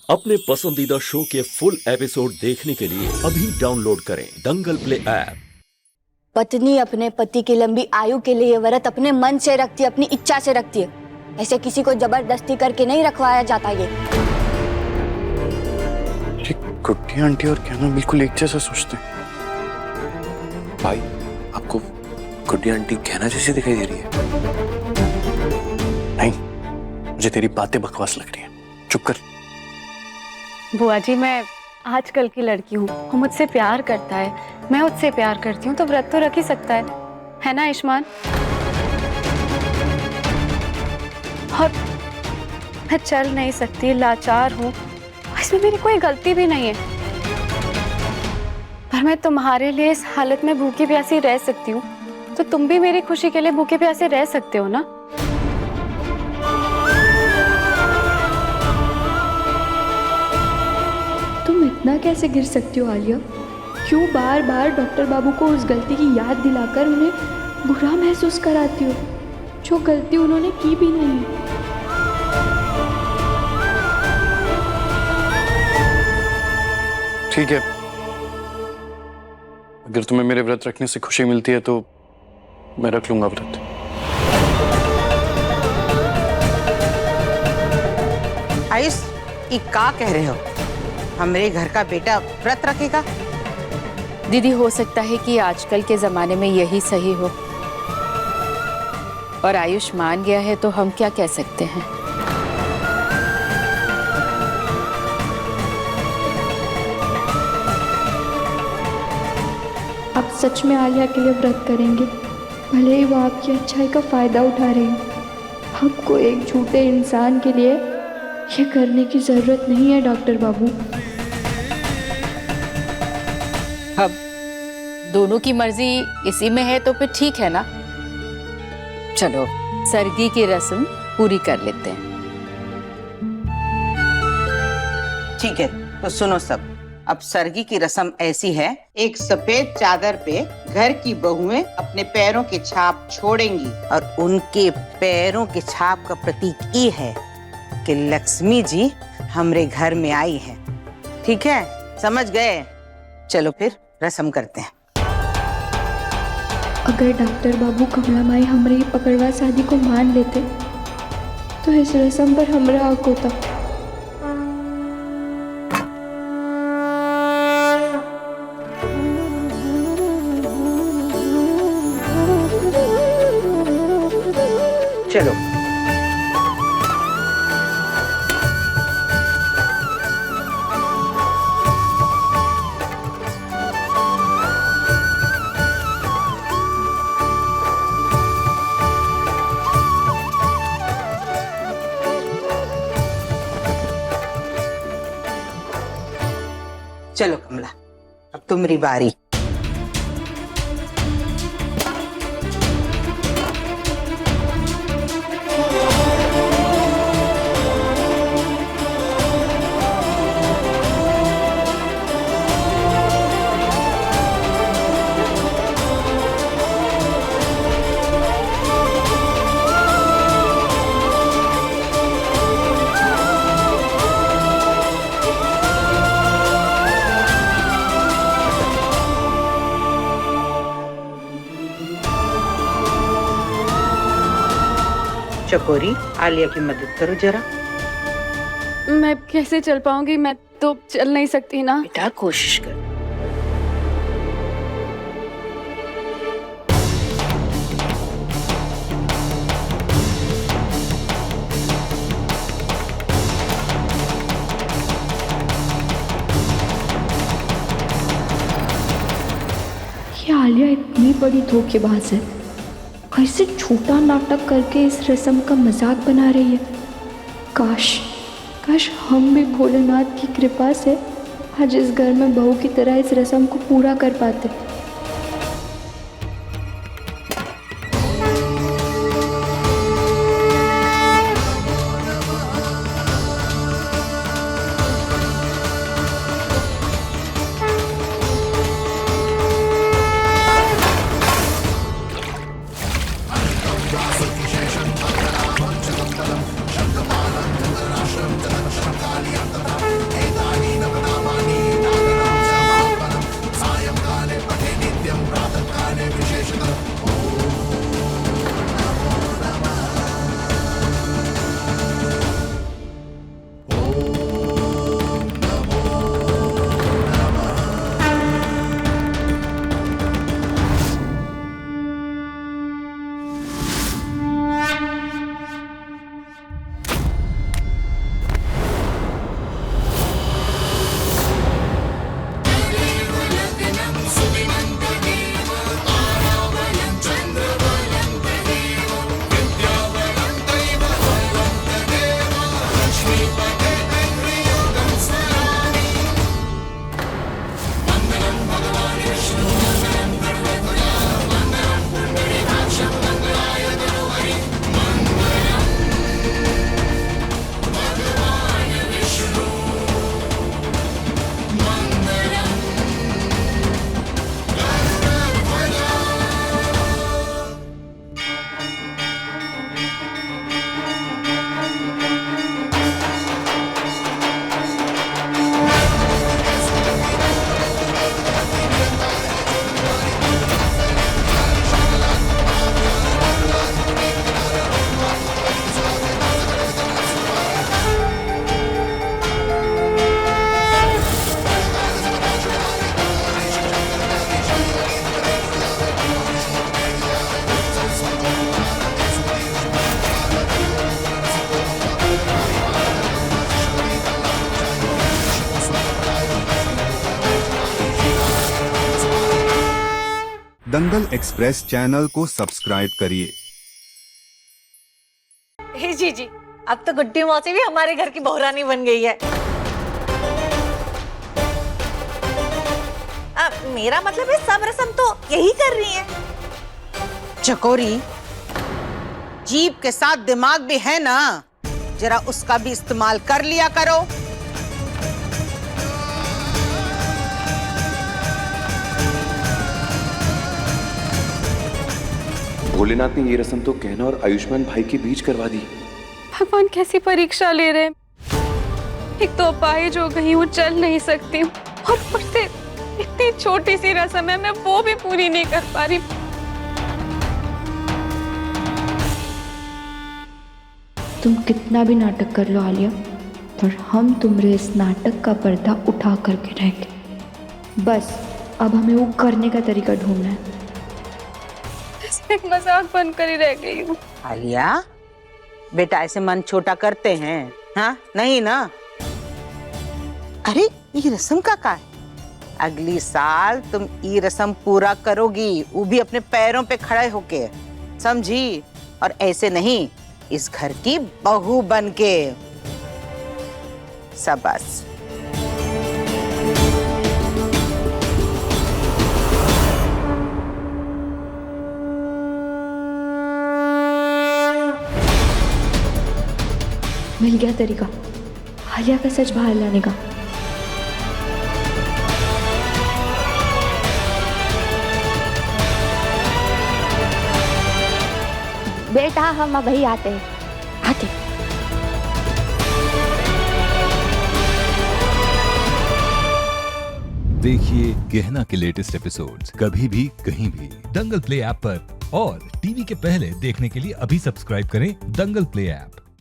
अपने पसंदीदा शो के फुल एपिसोड देखने के लिए अभी डाउनलोड करें दंगल प्ले ऐप। पत्नी अपने पति की लंबी आयु के लिए व्रत अपने मन से रखती है, अपनी इच्छा से रखती है। ऐसे किसी को जबरदस्ती करके नहीं रखवाया जाता। ये गुड्डी आंटी और कहना बिल्कुल एक जैसा सोचते हैं। भाई, आपको गुड्डी आंटी कहना जैसी दिखाई दे रही है? नहीं, मुझे तेरी बातें बकवास लग रही है। चुप कर। बुआ जी, मैं आजकल की लड़की हूँ, वो मुझसे प्यार करता है, मैं उससे प्यार करती हूँ, तो व्रत तो रख ही सकता है ना आयुष्मान? और मैं चल नहीं सकती, लाचार हूँ, इसमें मेरी कोई गलती भी नहीं है, पर मैं तुम्हारे लिए इस हालत में भूखी प्यासी रह सकती हूँ, तो तुम भी मेरी खुशी के लिए भूखे प्यासे रह सकते हो ना? तुम इतना कैसे गिर सकती हो आलिया? क्यों बार बार डॉक्टर बाबू को उस गलती की याद दिलाकर उन्हें बुरा महसूस कराती हो, जो गलती उन्होंने की भी नहीं है? ठीक है, अगर तुम्हें मेरे व्रत रखने से खुशी मिलती है तो मैं रख लूंगा व्रत। आयुष, ये का कह रहे हो? हमरे घर का बेटा व्रत रखेगा? दीदी, हो सकता है कि आजकल के जमाने में यही सही हो, और आयुष मान गया है तो हम क्या कह सकते हैं। आप सच में आलिया के लिए व्रत करेंगे, भले ही वो आपकी अच्छाई का फायदा उठा रही हो। आपको एक झूठे इंसान के लिए ये करने की जरूरत नहीं है डॉक्टर बाबू। अब दोनों की मर्जी इसी में है तो फिर ठीक है ना। चलो सरगी की रस्म पूरी कर लेते हैं। ठीक है, तो सुनो सब। अब सरगी की रस्म ऐसी है, एक सफेद चादर पे घर की बहुएं अपने पैरों के छाप छोड़ेंगी, और उनके पैरों के छाप का प्रतीक ये है कि लक्ष्मी जी हमरे घर में आई है। ठीक है, समझ गए? चलो फिर रस्म करते हैं। अगर डॉक्टर बाबू कमला माई हमारी पकड़वा शादी को मान लेते तो इस रस्म पर हमारा हक होता। चलो। चलो कमला, अब तुम्हारी बारी। चकोरी, आलिया की मदद करो जरा। मैं कैसे चल पाऊंगी? मैं तो चल नहीं सकती ना। बेटा कोशिश कर। ये आलिया इतनी बड़ी धोखेबाज है, कैसे झूठा नाटक करके इस रस्म का मजाक बना रही है। काश काश हम भी भोलेनाथ की कृपा से आज इस घर में बहू की तरह इस रस्म को पूरा कर पाते। दंगल एक्सप्रेस चैनल को सब्सक्राइब करिए। हे जी, अब तो गुड्डी मौसी भी हमारे घर की बहुरानी बन गई है। मेरा मतलब है सब रस्म तो यही कर रही है। चकोरी, जीभ के साथ दिमाग भी है ना, जरा उसका भी इस्तेमाल कर लिया करो। भोलेनाथ ने ये रस्म तो कहना और आयुष्मान भाई के बीच करवा दी। भगवान कैसी परीक्षा ले रहे हैं। एक तो अपाहिज हो गई हूँ, चल नहीं सकती हूँ, और ऊपर से इतनी छोटी सी रस्म है, मैं वो भी पूरी नहीं कर पा रही। तुम कितना भी नाटक कर लो आलिया, पर हम तुम्हारे इस नाटक का पर्दा उठा करके रहेंगे। बस अब हमें वो करने का तरीका ढूंढना है। एक मजाक बनकर ही रह गई हूँ। आलिया बेटा, ऐसे मन छोटा करते हैं? हाँ नहीं ना। अरे ये रस्म का है, अगली साल तुम ये रस्म पूरा करोगी, वो भी अपने पैरों पे खड़े होके, समझी? और ऐसे नहीं, इस घर की बहू बनके। शाबाश। मिल गया तरीका आलिया का सच बाहर लाने का। बेटा हम अभी आते हैं, आते। देखिए गहना के लेटेस्ट एपिसोड्स कभी भी कहीं भी दंगल प्ले ऐप पर, और टीवी के पहले देखने के लिए अभी सब्सक्राइब करें दंगल प्ले ऐप।